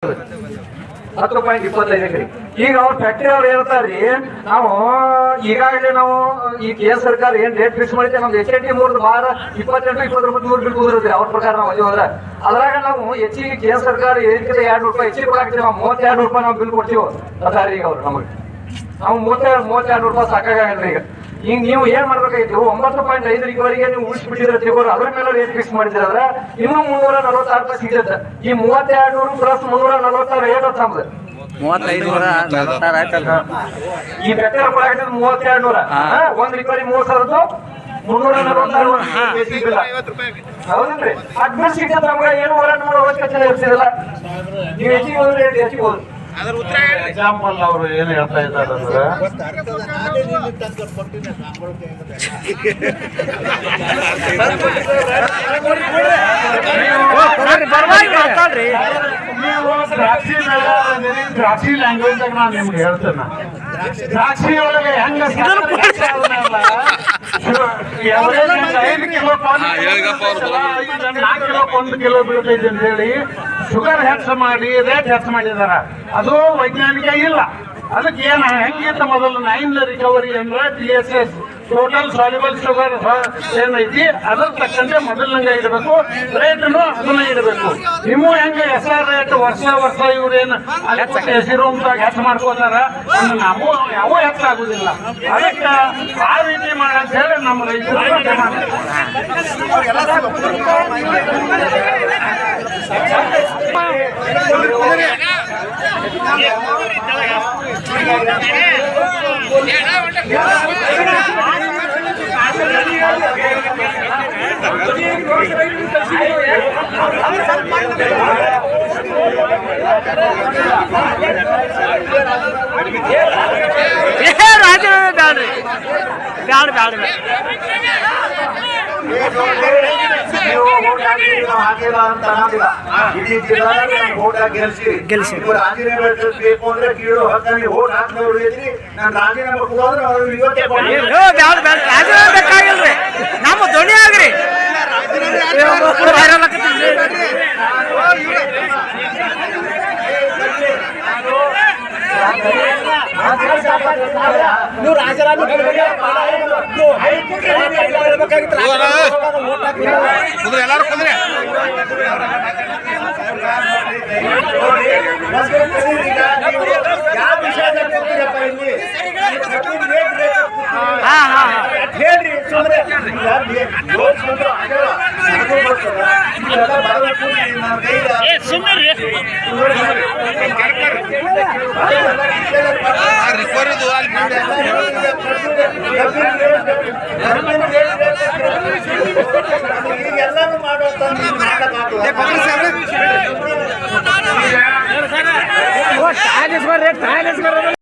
10.25 ಎಕರೆ. ಈಗ ಅವ್ರ ಫ್ಯಾಕ್ಟ್ರಿ ಅವ್ರು ಹೇಳ್ತಾರ್ರಿ, ನಾವು ಈಗಾಗಲೇ ನಾವು ಈ ಕೇಂದ್ರ ಸರ್ಕಾರ ಏನ್ ರೇಟ್ ಫಿಕ್ಸ್ ಮಾಡಿದ್ದೆ ನಮ್ದು HIT 3 ಬಾರ 28-29 ಬಿಲ್ ಕುದುರಿದ್ರಿ ಅವ್ರ ಪ್ರಕಾರ ನಾವು ಹೋದ್ರೆ ಅದ್ರಾಗ ನಾವು ಹೆಚ್ಚಿಗೆ ಕೇಂದ್ರ ಸರ್ಕಾರ ಏನಕ್ಕೆ 200 ರೂಪಾಯಿ ಹೆಚ್ಚಿಗೆ ಕೊಡಾಕ್ತೀವಿ. ನಾವು 32 ರೂಪಾಯಿ ನಾವು ಬಿಲ್ ಕೊಡ್ತೀವಿ ಅದಾರಿ ಈಗ ಅವ್ರು ನಮಗೆ. ನಾವು 32 ರೂಪಾಯಿ ಸಾಕಾಗಲ್ರಿ. ಈಗ ನೀವು ಏನ್ ಮಾಡ್ಬೇಕಾಗಿತ್ತು, 9.5 ನೀವು ಉಳಿಸ್ಬಿಟ್ಟಿದ್ರೆ ತಿಳ್ಕೊರು, ಅದ್ರ ಮೇಲೆ ರೇಟ್ ಫಿಕ್ಸ್ ಮಾಡಿದ್ರೆ ಇನ್ನೂ 346 ರೂಪಾಯಿ ಸಿಗುತ್ತೆ. ಈ 3200 ಪ್ಲಸ್ 346 ರೇಟ್ ನಮ್ದು 3546 ಈ ಬೆಟ್ಟರ ಕೊಡಾಕಿದ್ರೆ 3200 ಒಂದ್ ರಿಪೇರಿ 3000 346 ಹೌದಲ್ರಿ. ಅಡ್ಮಿಟ್ ಸಿಗುತ್ತೆ ನಮ್ಗೆ ಏನು ಹೋರಾಟ ಮಾಡೋ ಅವಶ್ಯಕತೆ ಇರ್ತಿದಿಲ್ಲ. ನೀವು ಹೆಚ್ಚಿಗೆ ಹೋದ್ರೆ ಹೆಚ್ಚಿಗೆ ಹೋದ್ರು ಎಕ್ಸಾಂಪಲ್ ಅವರು ಏನು ಹೇಳ್ತಾ ಇದ್ದಾರೆ ಅಂದ್ರೆ ದ್ರಾಕ್ಷಿ ಲ್ಯಾಂಗ್ವೇಜ್ ನಾನು ನಿಮ್ಗೆ ಹೇಳ್ತೇನೆ. ದ್ರಾಕ್ಷಿ ಒಳಗೆ ಹೆಂಗ 5 ಕಿಲೋ 4 ಕಿಲೋ 1 ಕಿಲೋ ಬೀಳ್ತೈತೆ ಅಂತ ಹೇಳಿ ಶುಗರ್ ಹೆಚ್ಚು ಮಾಡಿ ರೇಟ್ ಹೆಚ್ಚು ಮಾಡಿದಾರ. ಅದು ವೈಜ್ಞಾನಿಕ ಇಲ್ಲ. ಅದಕ್ಕೆ ಏನು ಹೆಂಗಿಂತ ಮೊದಲು 9 ರಿಕವರಿ ಅಂದ್ರೆ TSS ಟೋಟಲ್ ಸಾಲ್ಯುಬಲ್ ಶುಗರ್ ಏನೈತಿ ಅದ್ರ ತಕ್ಕಂತೆ ಮೊದಲಂಗೆ ಇಡಬೇಕು, ರೇಟ್ನು ಅದನ್ನ ಇಡಬೇಕು. ನಿಮ್ಮ ಹೆಂಗೆ SR ರೇಟ್ ವರ್ಷ ಇವ್ರೇನು ರೂಮ್ದಾಗ ಹೆಚ್ಚು ಮಾಡ್ಕೋತಾರ, ನಾವು ಯಾವ ಹೆಚ್ಚಾಗುದಿಲ್ಲ. ಅದಕ್ಕೆ ಆ ರೀತಿ ಮಾಡಂತ ಹೇಳಿ ನಮ್ಮ ರೈತರು ಇಡೀ ಜಿಲ್ಲಾದಾಗ ಓಟ್ ಹಾಕಿ ಗೆಲ್ಸಿ ರಾಜೀನಾಮೆ ಬೇಕು ಅಂದ್ರೆ ಕೀಳು ಹಕ್ಕಿ ಓಟ್ ಹಾಕಿದವ್ರು ಇದ್ರಿ. ನಾನು ರಾಜೀನಾಮೆ ಕೊಡೋದ್ರೆ ಅವ್ರು ಇವತ್ತೇ ಬೇಕಾಗಿಲ್ರಿ, ನಮ್ಮ ಧ್ವನಿ ಆಗ್ರಿ. ನೀವು ರಾಜೀನಾಮೆ ಎಲ್ಲಾರು ಕುಂದ್ರೆ ಯಾವ ವಿಷಯದಲ್ಲಿ ಇಲ್ಲಿ ಹೇಳ್ರಿ ಎಲ್ಲರೂ ಮಾಡುವಂತ